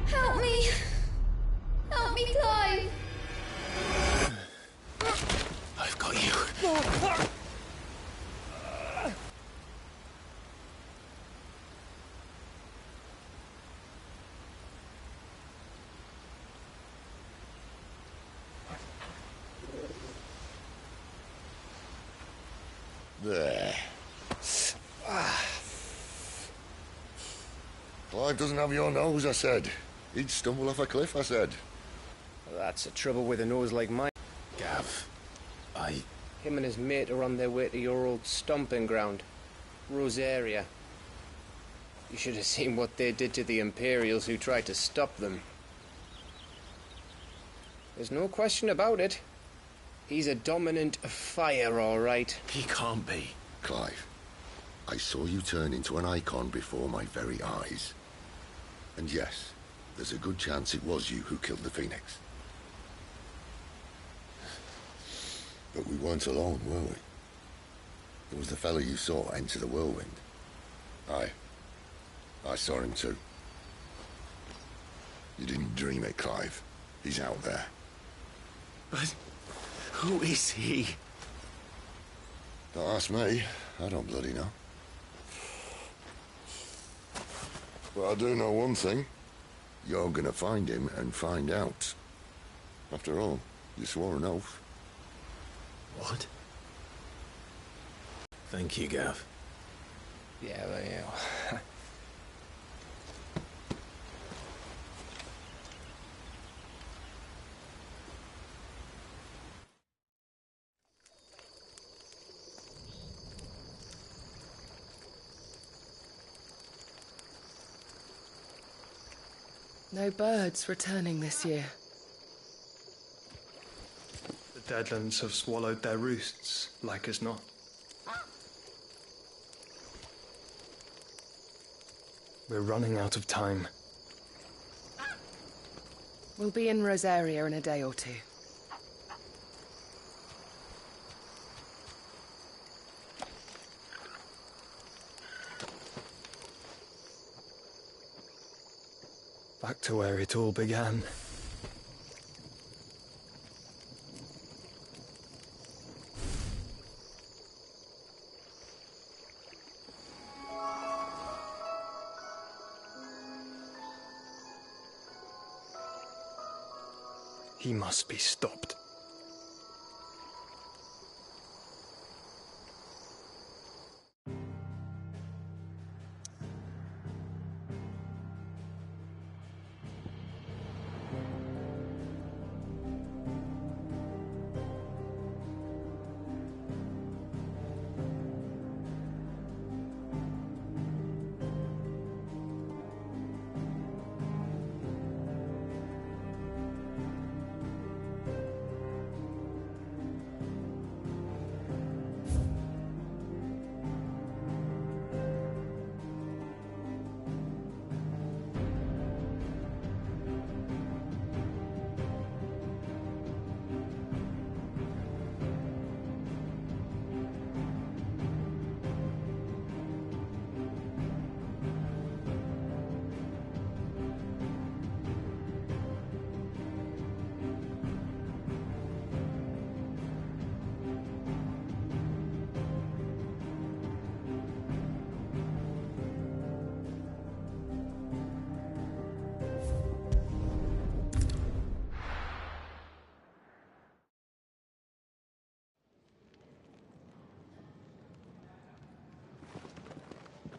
Help me! Help me, Clive! I've got you. There. Clive doesn't have your nose, I said. He'd stumble off a cliff, I said. That's the trouble with a nose like mine. Gav, Him and his mate are on their way to your old stomping ground, Rosaria. You should have seen what they did to the Imperials who tried to stop them. There's no question about it. He's a dominant fire, all right. he can't be. Clive, I saw you turn into an icon before my very eyes. And yes, there's a good chance it was you who killed the Phoenix. But we weren't alone, were we? There was the fellow you saw enter the whirlwind. I saw him too. You didn't dream it, Clive. He's out there. But who is he? Don't ask me. I don't bloody know. But I do know one thing. You're gonna find him and find out. After all, you swore an oath. What? Thank you, Gav. Yeah, well, yeah. No birds returning this year. The Deadlands have swallowed their roosts, like as not. We're running out of time. We'll be in Rosaria in a day or two. Back to where it all began. He must be stopped.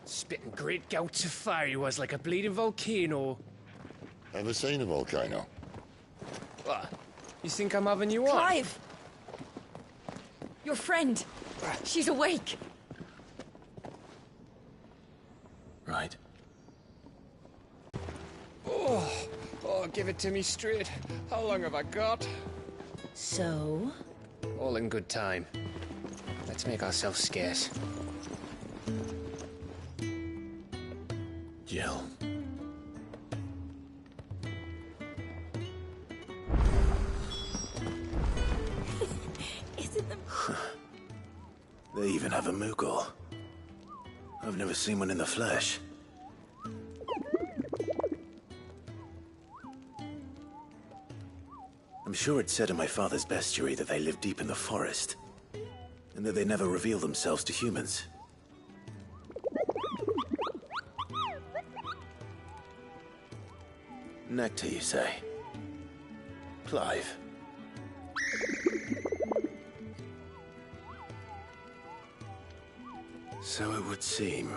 Spitting great gouts of fire he was, like a bleeding volcano. Ever seen a volcano? What? You think I'm having you on? Clive! Your friend! She's awake! Right. Oh, give it to me straight. How long have I got? So? All in good time. Let's make ourselves scarce. Jill. Isn't the... They even have a Moogle. I've never seen one in the flesh. I'm sure it said in my father's bestiary that they live deep in the forest, and that they never reveal themselves to humans. Nectar, you say? Clive. So it would seem.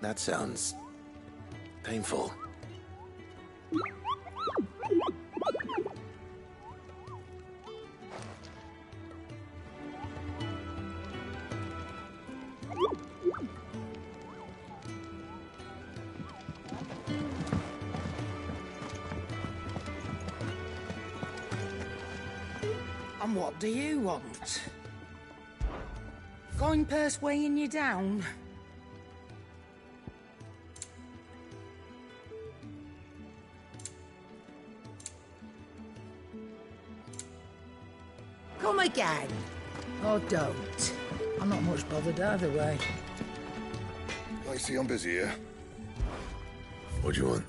That sounds painful. And what do you want? Coin purse weighing you down? Come again. Or don't. I'm not much bothered either way. I see I'm busy here. What do you want?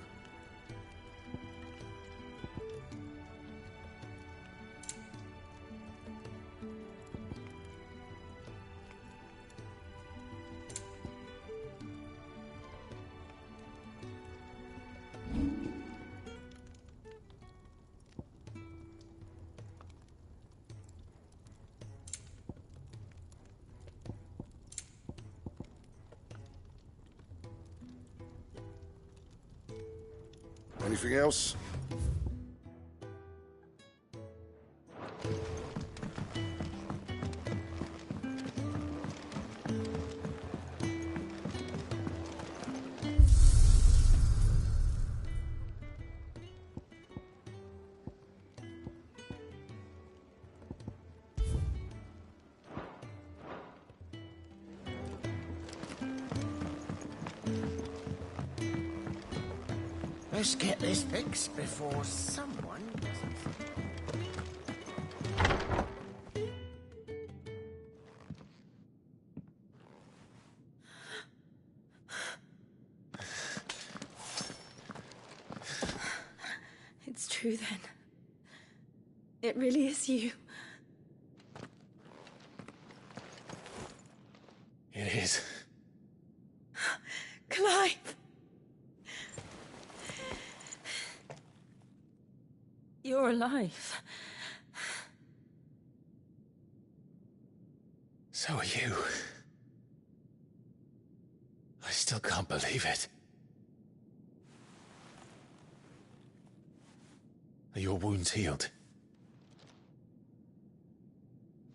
Anything else? Let's get this fixed before someone doesn't. It's true then. It really is you. It is. Clive! You're alive. So are you. I still can't believe it. Are your wounds healed?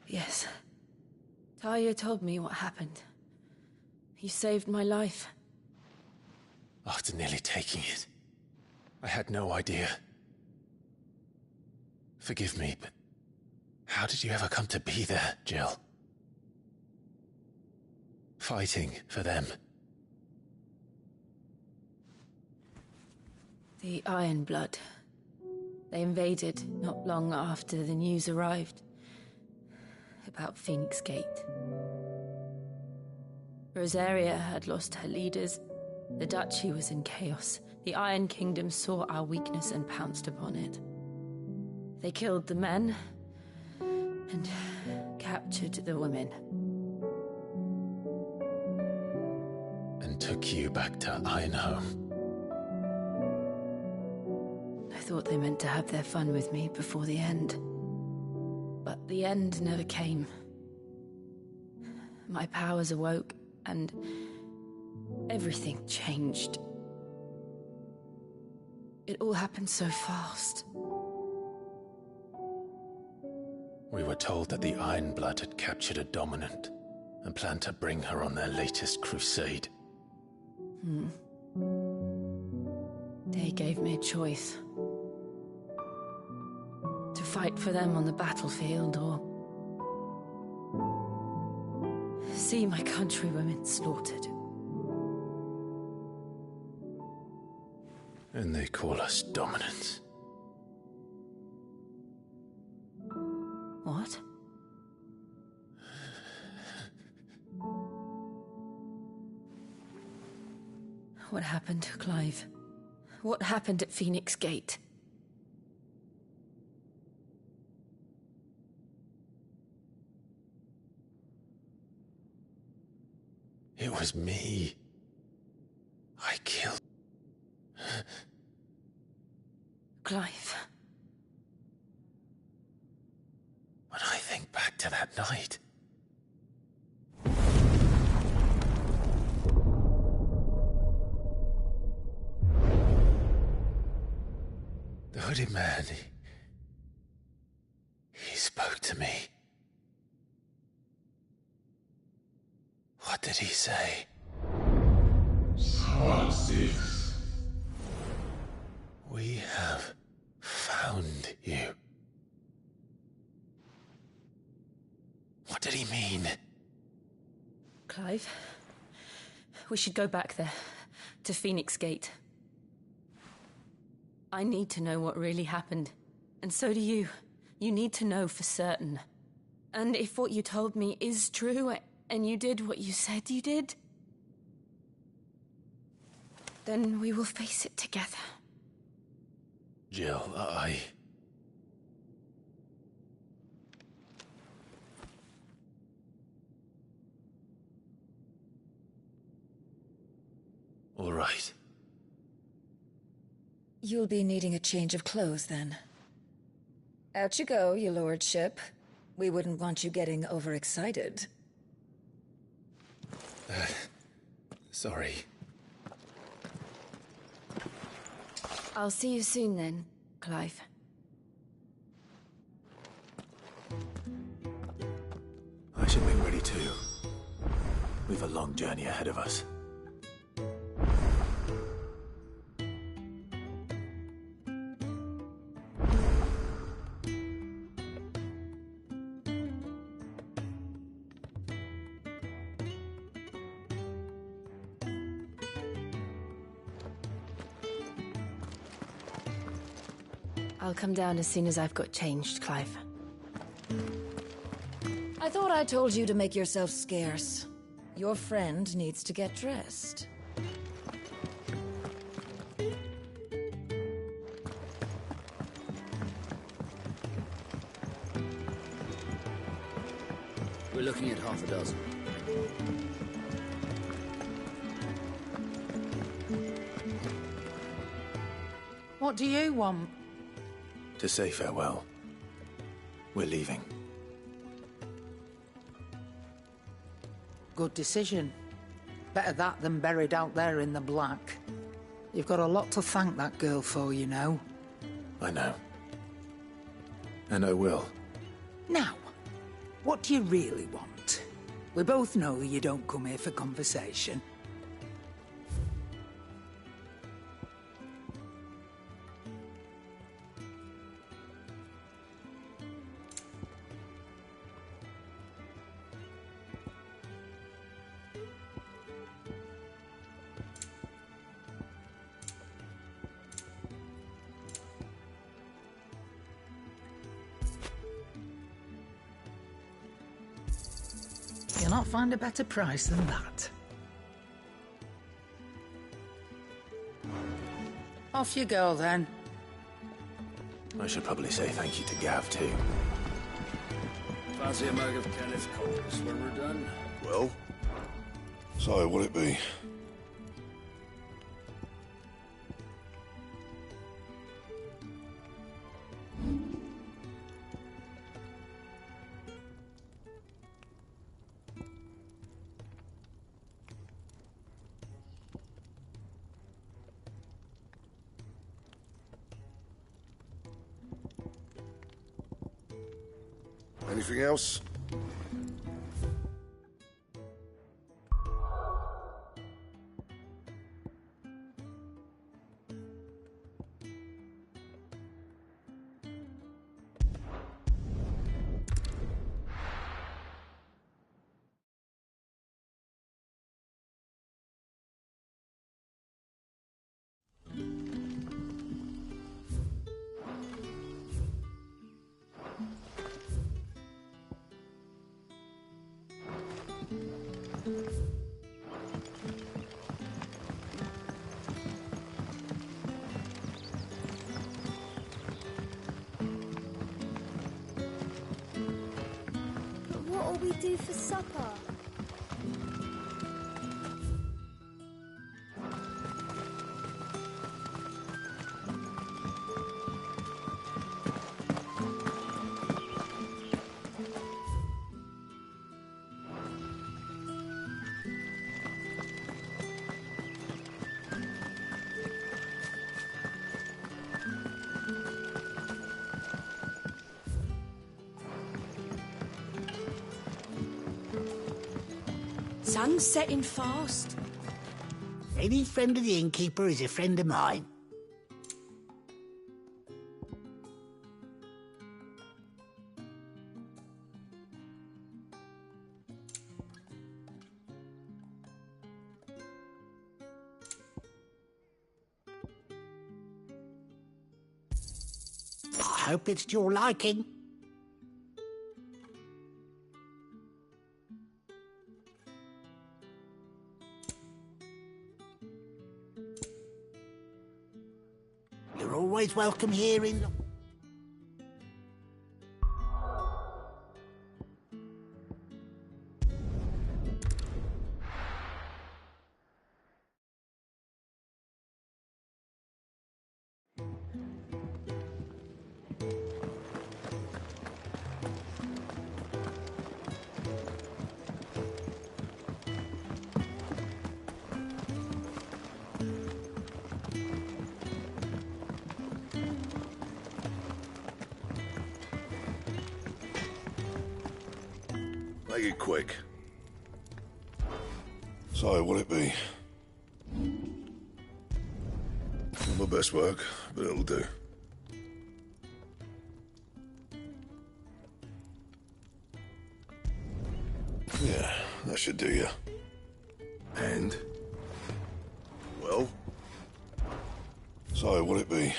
Yes. Talia told me what happened. You saved my life. After nearly taking it, I had no idea. Forgive me, but how did you ever come to be there, Jill? Fighting for them. The Iron Blood. They invaded not long after the news arrived about Phoenix Gate. Rosaria had lost her leaders. The Duchy was in chaos. The Iron Kingdom saw our weakness and pounced upon it. They killed the men and captured the women. And took you back to Ironhome. I thought they meant to have their fun with me before the end. But the end never came. My powers awoke, and everything changed. It all happened so fast. We were told that the Iron Blood had captured a dominant and planned to bring her on their latest crusade. They gave me a choice. To fight for them on the battlefield or see my countrywomen slaughtered. And they call us dominants. What? What happened, Clive? What happened at Phoenix Gate? It was me. I killed... Clive. When I think back to that night... The hooded man, he spoke to me. What did he say? Six. We have found you. What did he mean? Clive, we should go back there, to Phoenix Gate. I need to know what really happened. And so do you. You need to know for certain. And if what you told me is true, and you did what you said you did, then we will face it together. Jill, All right. You'll be needing a change of clothes, then. Out you go, your lordship. We wouldn't want you getting overexcited. Sorry. I'll see you soon then, Clive. I should be ready too. We've a long journey ahead of us. I'll come down as soon as I've got changed, Clive. I thought I told you to make yourself scarce. Your friend needs to get dressed. We're looking at half a dozen. What do you want? To say farewell. We're leaving. Good decision. Better that than buried out there in the black. You've got a lot to thank that girl for, you know. I know. And I will. Now, what do you really want? We both know you don't come here for conversation. You'll not find a better price than that. Off you go, then. I should probably say thank you to Gav, too. Fancy a mug of Kenneth Coles when we're done? Well, so what'll it be? Anything else? What'll we do for supper? Sun's setting fast. Any friend of the innkeeper is a friend of mine. I hope it's to your liking. You're always welcome here in... Make it quick. So, what'll it be? Not my best work, but it'll do. Yeah, that should do you. And? Well? So, what'll it be?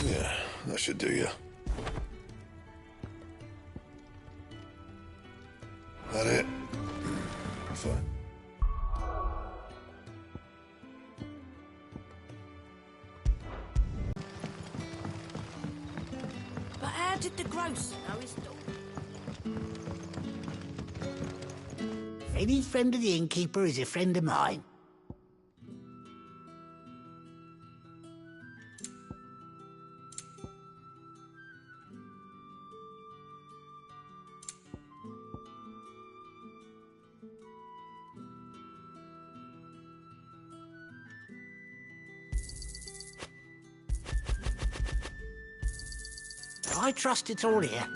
Yeah, that should do you. That it? Fine. But how did the grocer know his daughter? Any friend of the innkeeper is a friend of mine. I trust it's all here.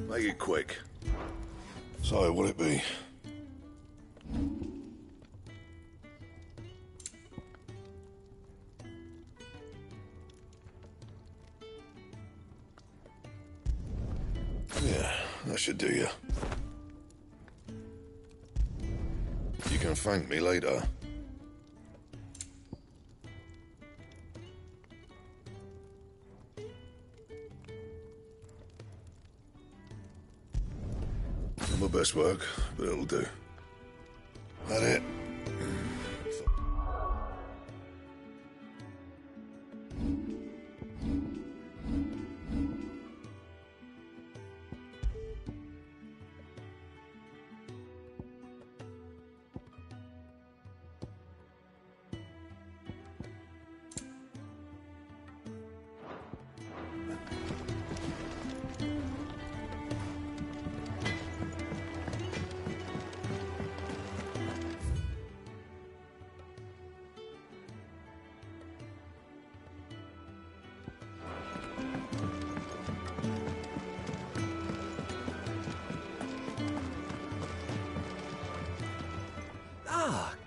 Make it quick. So, what'll it be? Yeah, that should do you. You can thank me later. Not my best work, but it'll do. That it?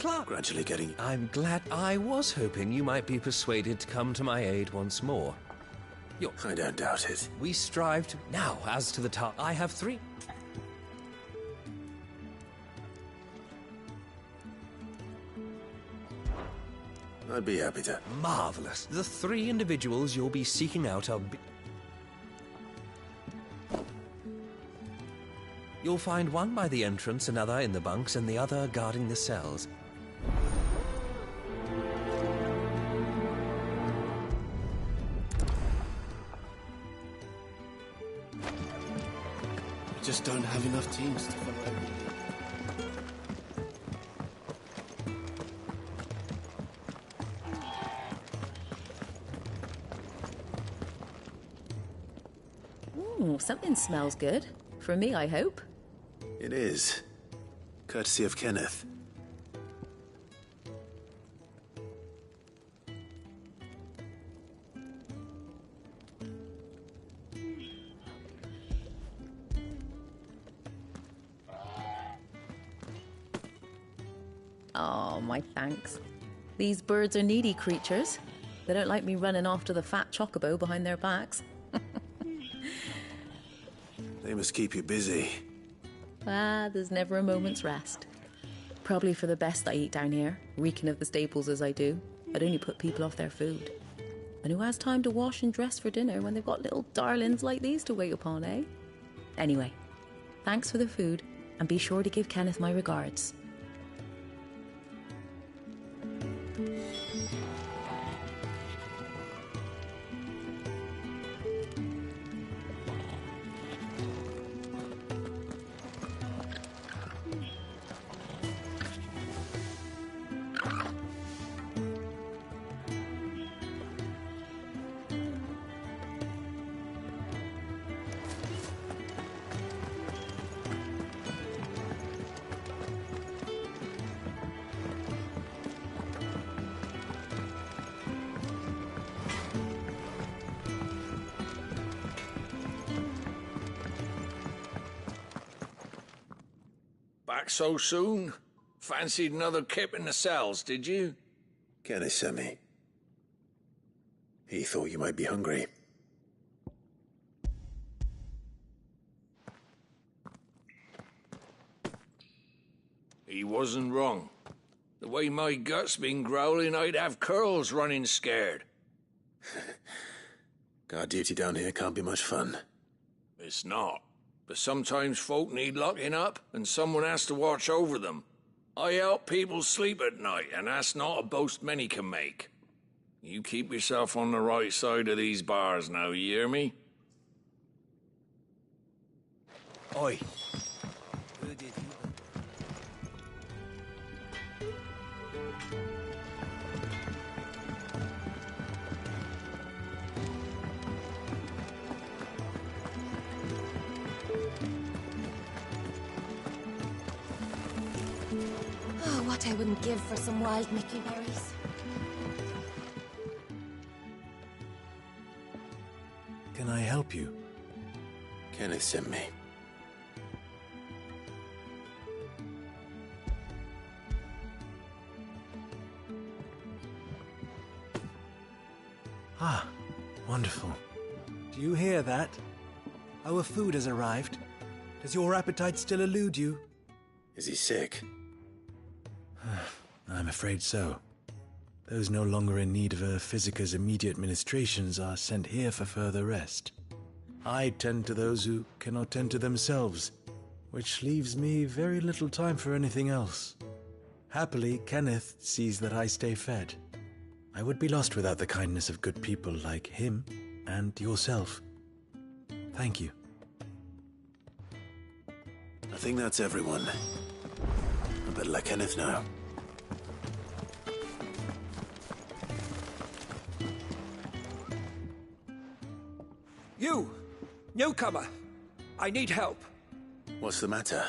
Clark. Gradually getting... I'm glad. I was hoping you might be persuaded to come to my aid once more. I don't doubt it. We strive to... Now, as to the task, I have 3. I'd be happy to. Marvelous. The 3 individuals you'll be seeking out are... You'll find one by the entrance, another in the bunks, and the other guarding the cells. We just don't have enough teams to follow everything. Ooh, something smells good. For me, I hope. It is. Courtesy of Kenneth. Oh, my thanks. These birds are needy creatures. They don't like me running after the fat chocobo behind their backs. They must keep you busy. Ah, there's never a moment's rest. Probably for the best I eat down here, reeking of the staples as I do. I'd only put people off their food. And who has time to wash and dress for dinner when they've got little darlings like these to wait upon, eh? Anyway, thanks for the food, and be sure to give Kenneth my regards. Back so soon? Fancied another kip in the cells, did you? Kenneth sent me. He thought you might be hungry. He wasn't wrong. The way my gut's been growling, I'd have curls running scared. Guard duty down here can't be much fun. It's not. But sometimes folk need locking up, and someone has to watch over them. I help people sleep at night, and that's not a boast many can make. You keep yourself on the right side of these bars now, you hear me? Oi. What I wouldn't give for some wild Mickey berries. Can I help you? Kenneth sent me. Ah, wonderful. Do you hear that? Our food has arrived. Does your appetite still elude you? Is he sick? I'm afraid so. Those no longer in need of a Physica's immediate ministrations are sent here for further rest. I tend to those who cannot tend to themselves, which leaves me very little time for anything else. Happily, Kenneth sees that I stay fed. I would be lost without the kindness of good people like him and yourself. Thank you. I think that's everyone. I better let Kenneth know. You! Newcomer! I need help. What's the matter?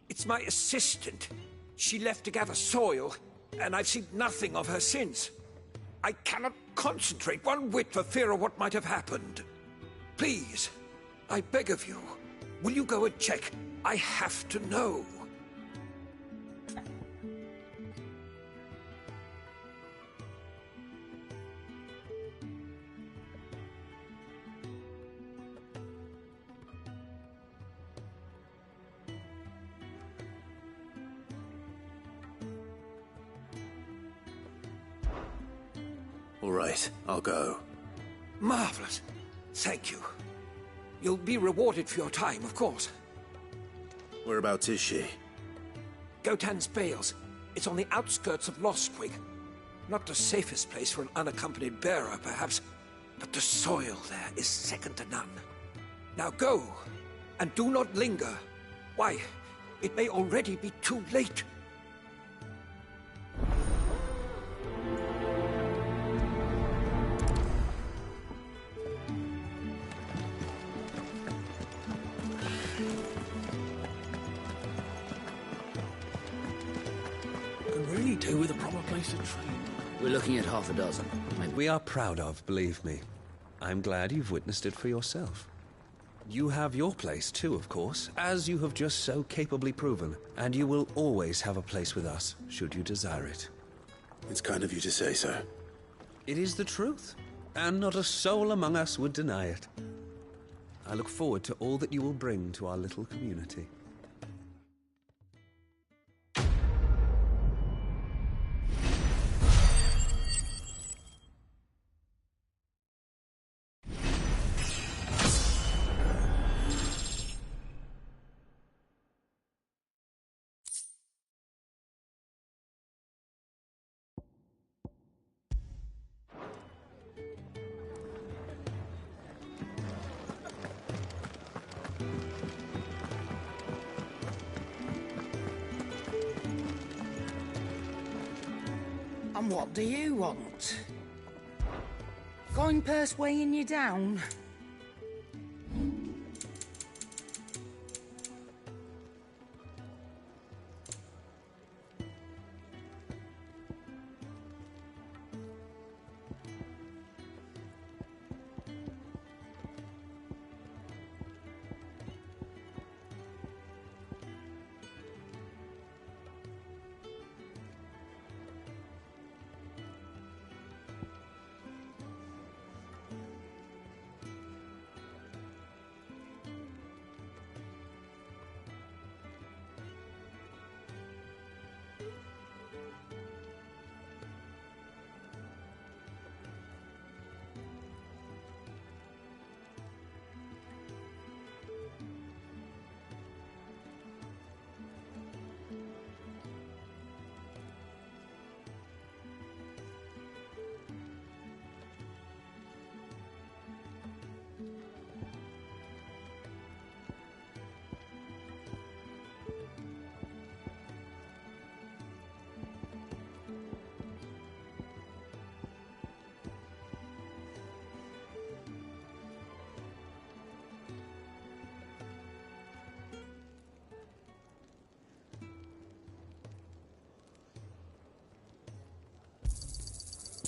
It's my assistant. She left to gather soil, and I've seen nothing of her since. I cannot concentrate one whit for fear of what might have happened. Please, I beg of you, will you go and check? I have to know. All right, I'll go. Marvelous. Thank you. You'll be rewarded for your time, of course. Whereabouts is she? Gotan's Bales. It's on the outskirts of Lostwing. Not the safest place for an unaccompanied bearer, perhaps, but the soil there is second to none. Now go, and do not linger. Why, it may already be too late. Could really do with a proper place to train. We're looking at half a dozen. We are proud of, believe me. I'm glad you've witnessed it for yourself. You have your place too, of course, as you have just so capably proven, and you will always have a place with us, should you desire it. It's kind of you to say so. It is the truth, and not a soul among us would deny it. I look forward to all that you will bring to our little community. And what do you want? Coin purse weighing you down?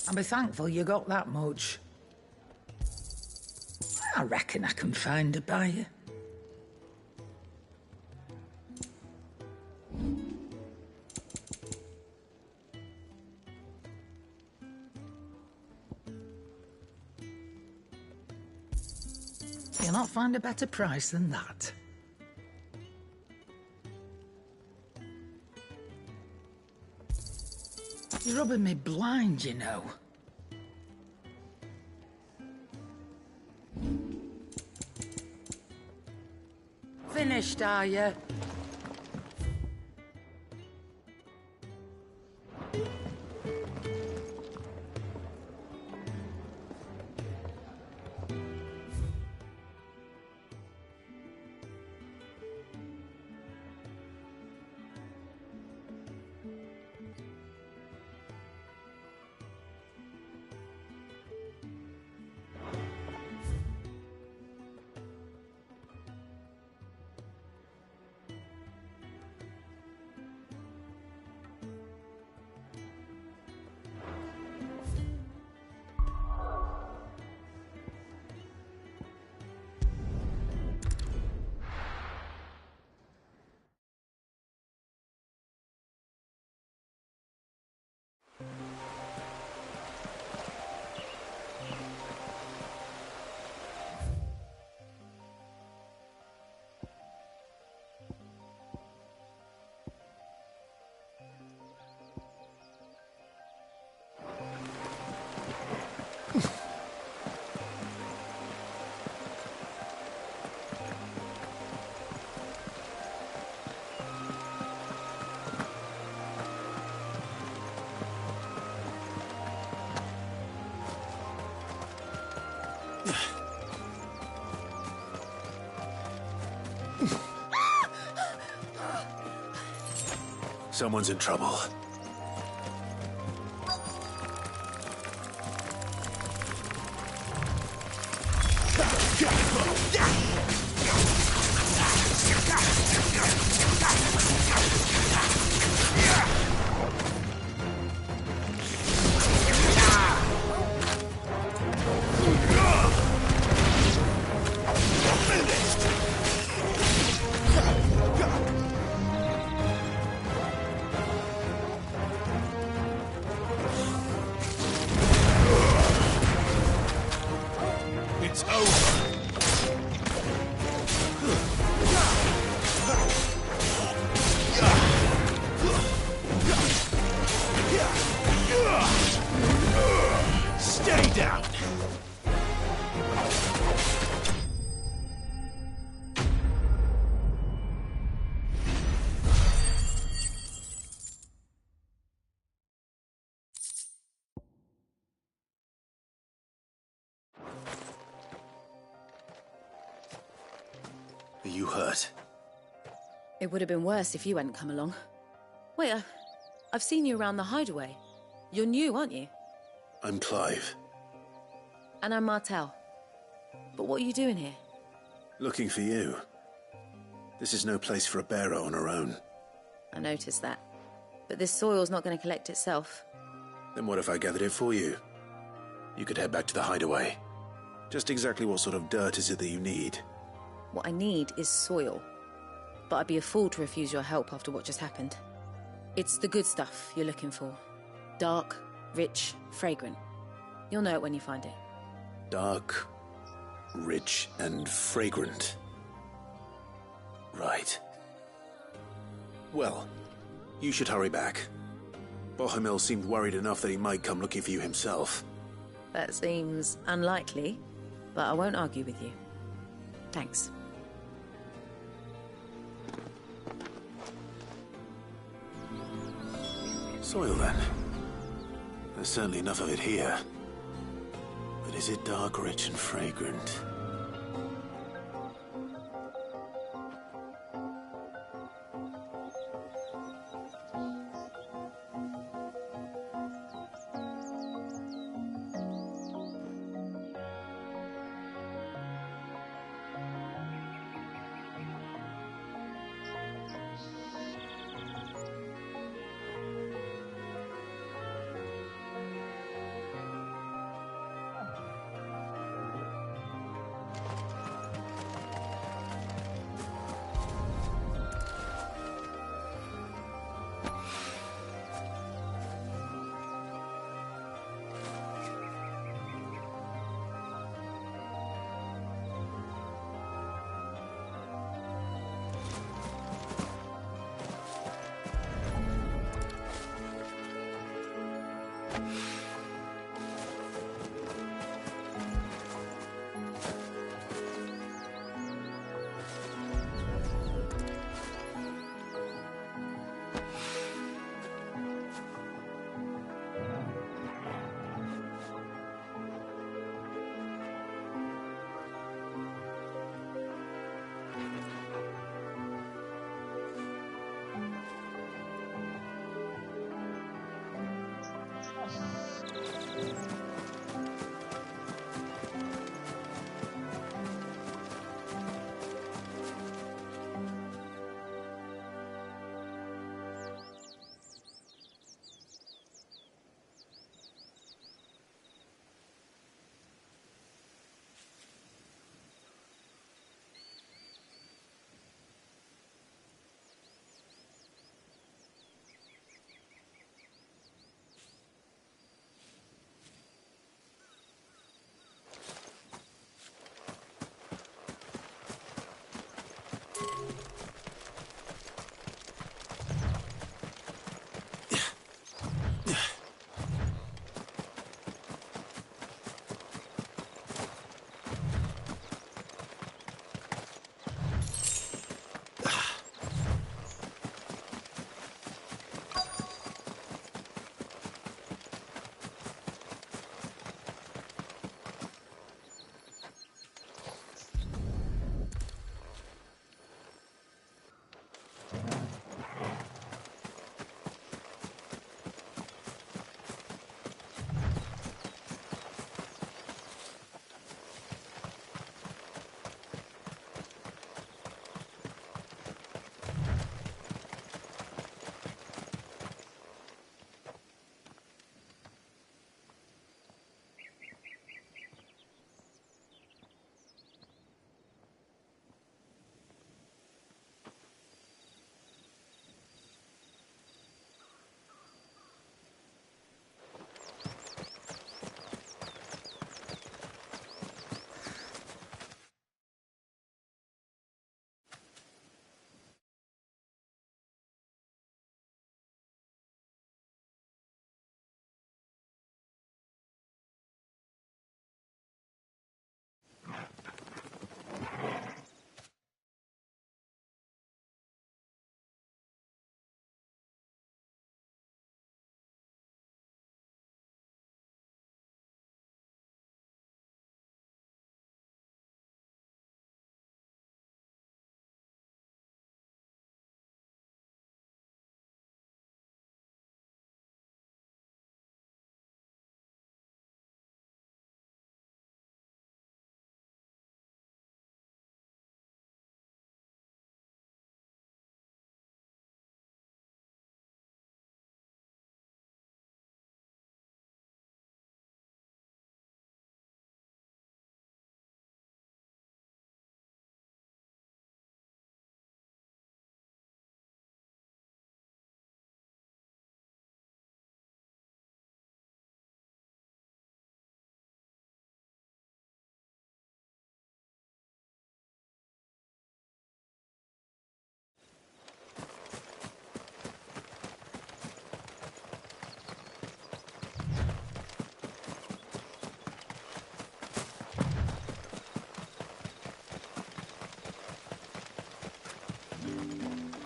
I'll be thankful you got that much. I reckon I can find a buyer. You'll not find a better price than that. You're rubbing me blind, you know. Finished, are you? Someone's in trouble. It's over. Stay down. Are you hurt? It would have been worse if you hadn't come along. Wait, I've seen you around the hideaway. You're new, aren't you? I'm Clive. And I'm Martel. But what are you doing here? Looking for you. This is no place for a bearer on her own. I noticed that. But this soil's not going to collect itself. Then what if I gathered it for you? You could head back to the hideaway. Just exactly what sort of dirt is it that you need? What I need is soil. But I'd be a fool to refuse your help after what just happened. It's the good stuff you're looking for. Dark, rich, fragrant. You'll know it when you find it. Dark, rich, and fragrant. Right. Well, you should hurry back. Bohemil seemed worried enough that he might come looking for you himself. That seems unlikely, but I won't argue with you. Thanks. Soil, then. There's certainly enough of it here. But is it dark, rich, and fragrant?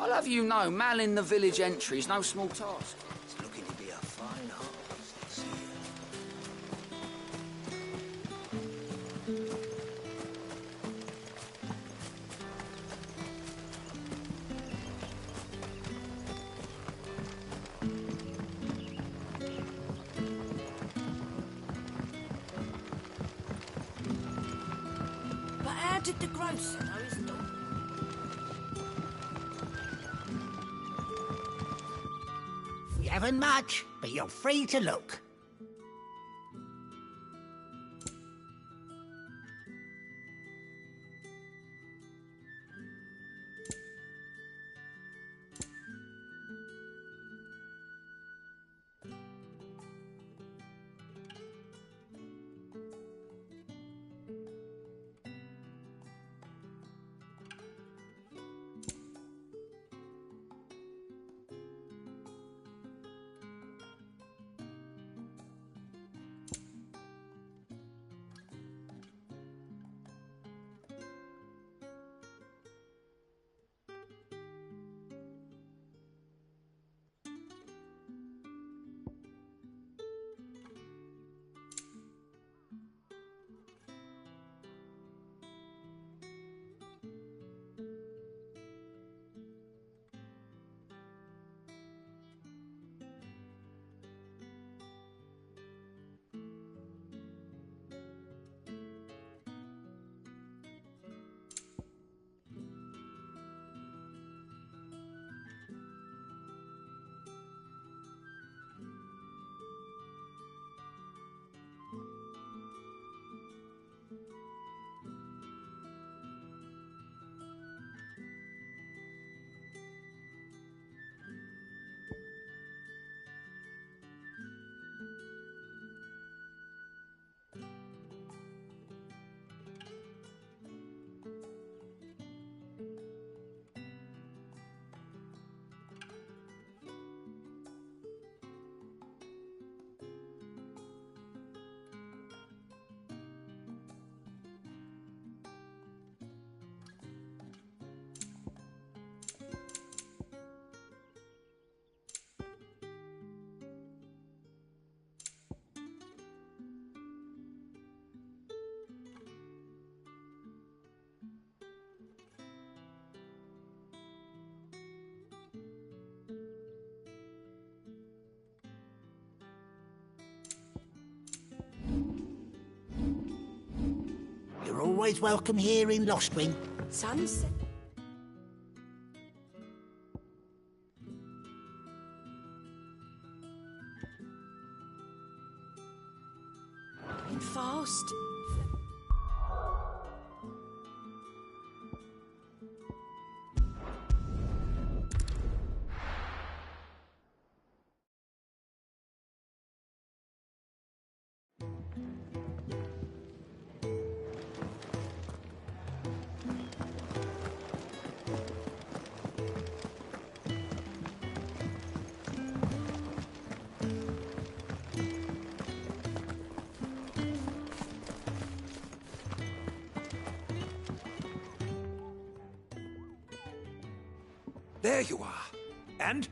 I'll have you know, manning the village entry is no small task. It's looking to be a fine harvest this year. But how did the grocer know his dog? We haven't much, but you're free to look. You're always welcome here in Lostwing. Sunset. Going fast. There you are. And?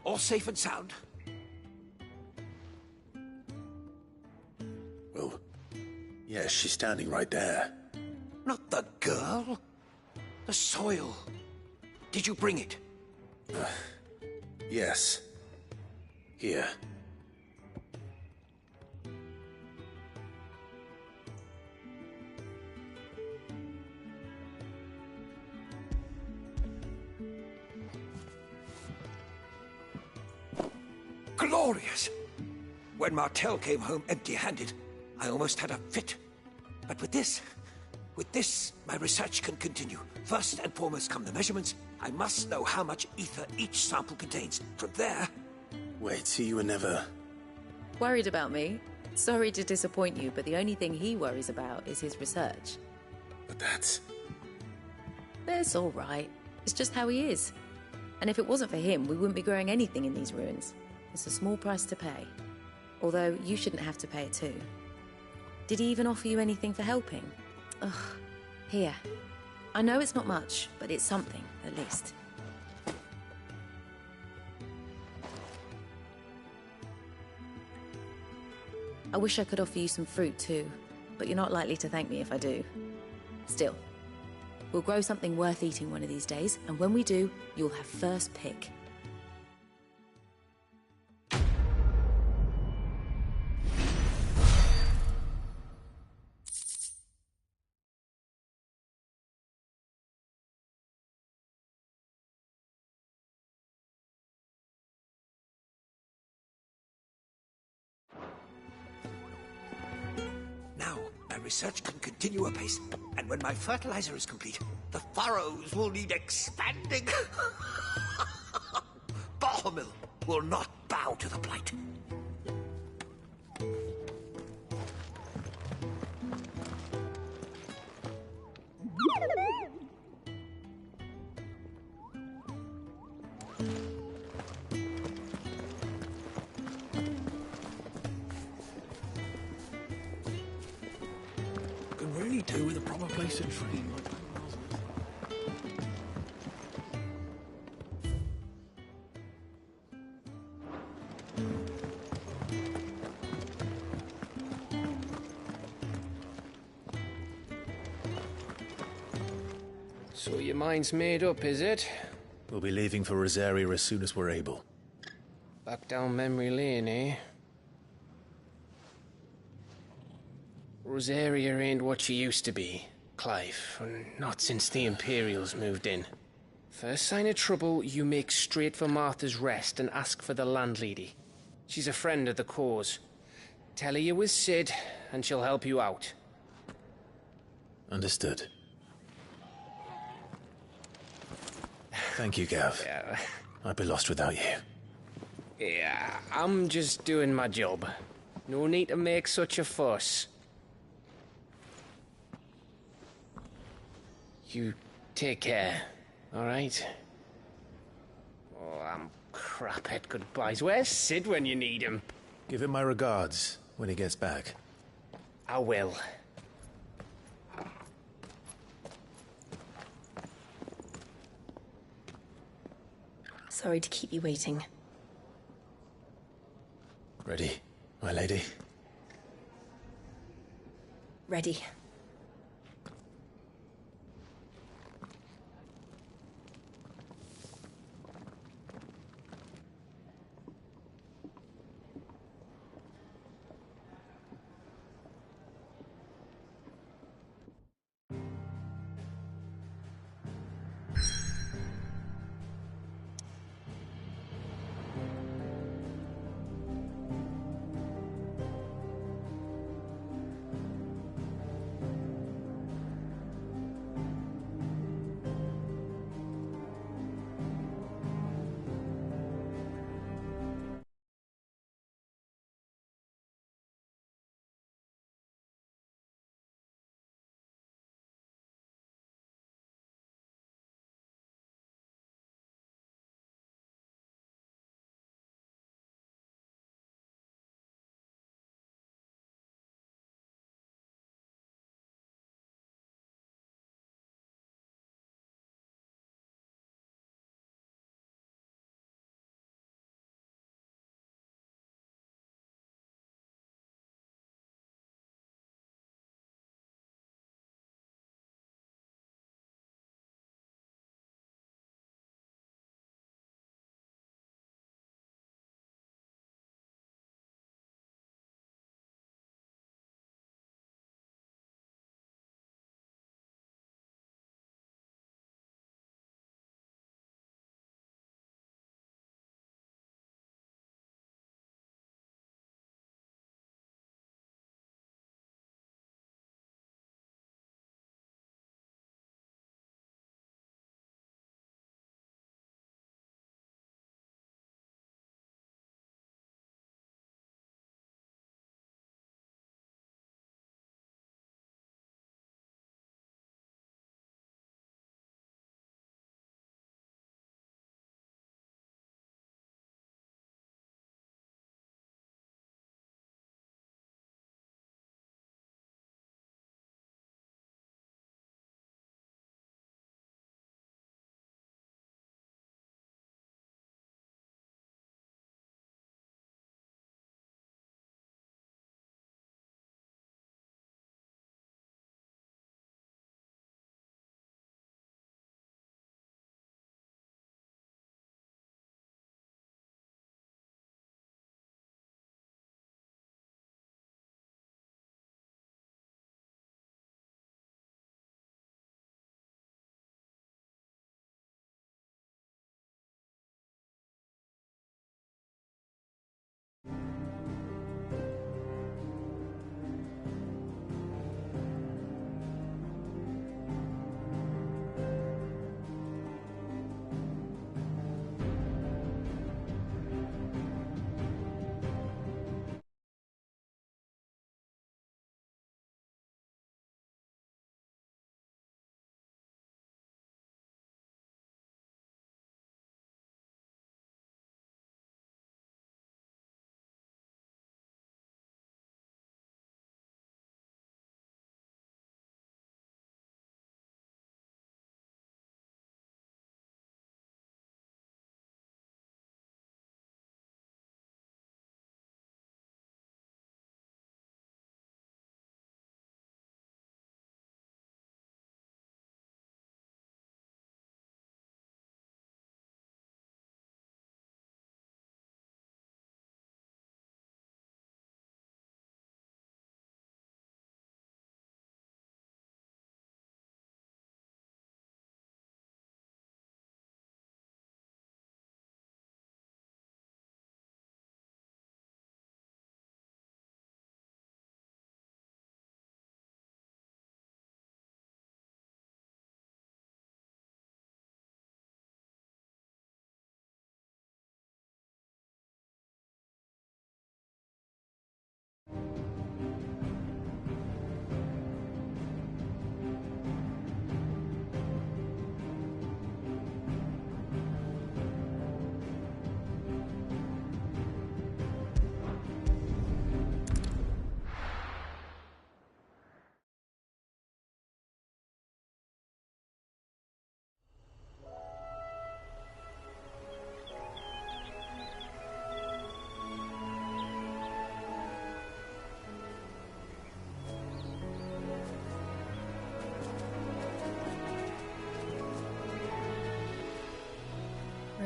All safe and sound? Well, yes, she's standing right there. Not the girl. The soil. Did you bring it? Yes. Here. Glorious! When Martel came home empty-handed, I almost had a fit. But with this, my research can continue. First and foremost come the measurements. I must know how much ether each sample contains. From there... Wait, so you were never... Worried about me? Sorry to disappoint you, but the only thing he worries about is his research. But that's... It's all right. It's just how he is. And if it wasn't for him, we wouldn't be growing anything in these ruins. It's a small price to pay. Although, you shouldn't have to pay it too. Did he even offer you anything for helping? Ugh. Here. I know it's not much, but it's something, at least. I wish I could offer you some fruit too, but you're not likely to thank me if I do. Still, we'll grow something worth eating one of these days, and when we do, you'll have first pick. Now, my research can continue apace, and when my fertilizer is complete, the furrows will need expanding. Bahamil will not bow to the blight. Can really do with a proper place to train. So your mind's made up, is it? We'll be leaving for Rosaria as soon as we're able. Back down memory lane, eh? Rosaria ain't what she used to be, Clive. Not since the Imperials moved in. First sign of trouble, you make straight for Martha's Rest and ask for the landlady. She's a friend of the cause. Tell her you was Sid, and she'll help you out. Understood. Thank you, Gav. Yeah. I'd be lost without you. Yeah, I'm just doing my job. No need to make such a fuss. You take care, all right? Oh, I'm crap at goodbyes. Where's Sid when you need him? Give him my regards when he gets back. I will. Sorry to keep you waiting. Ready, my lady? Ready.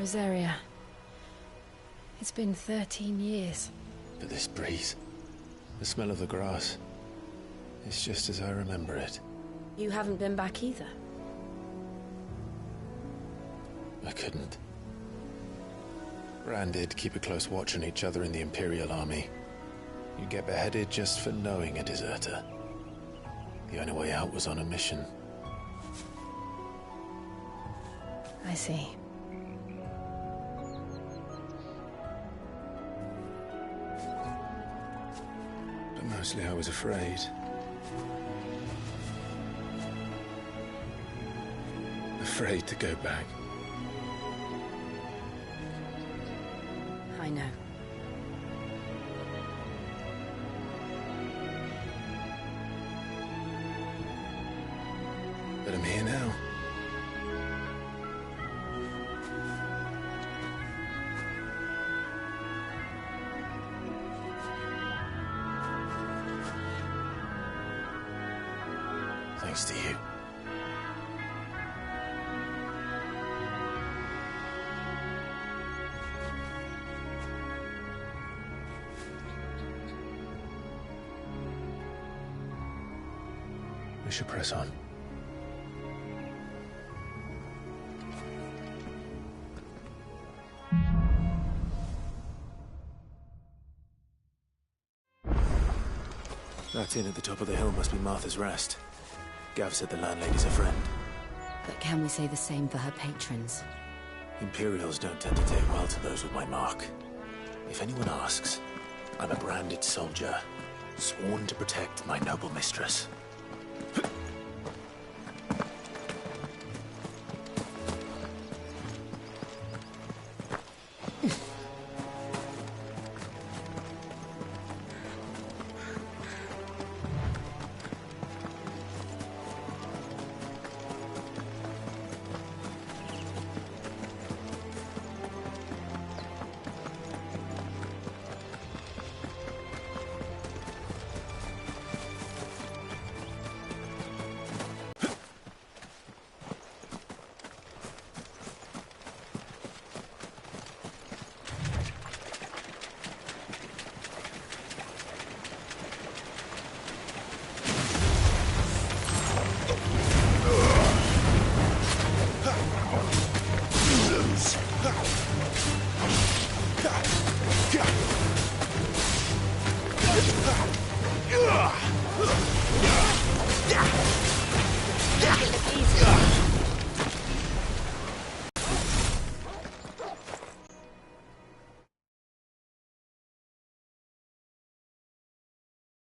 Rosaria. It's been 13 years. But this breeze, the smell of the grass, it's just as I remember it. You haven't been back either? I couldn't. Rand did keep a close watch on each other in the Imperial Army. You'd get beheaded just for knowing a deserter. The only way out was on a mission. I see. But mostly I was afraid. Afraid to go back. I know. But I'm here now. Thanks to you. We should press on. That inn at the top of the hill must be Martha's Rest. Gav said the landlady's a friend. But can we say the same for her patrons? Imperials don't tend to take well to those with my mark. If anyone asks, I'm a branded soldier, sworn to protect my noble mistress.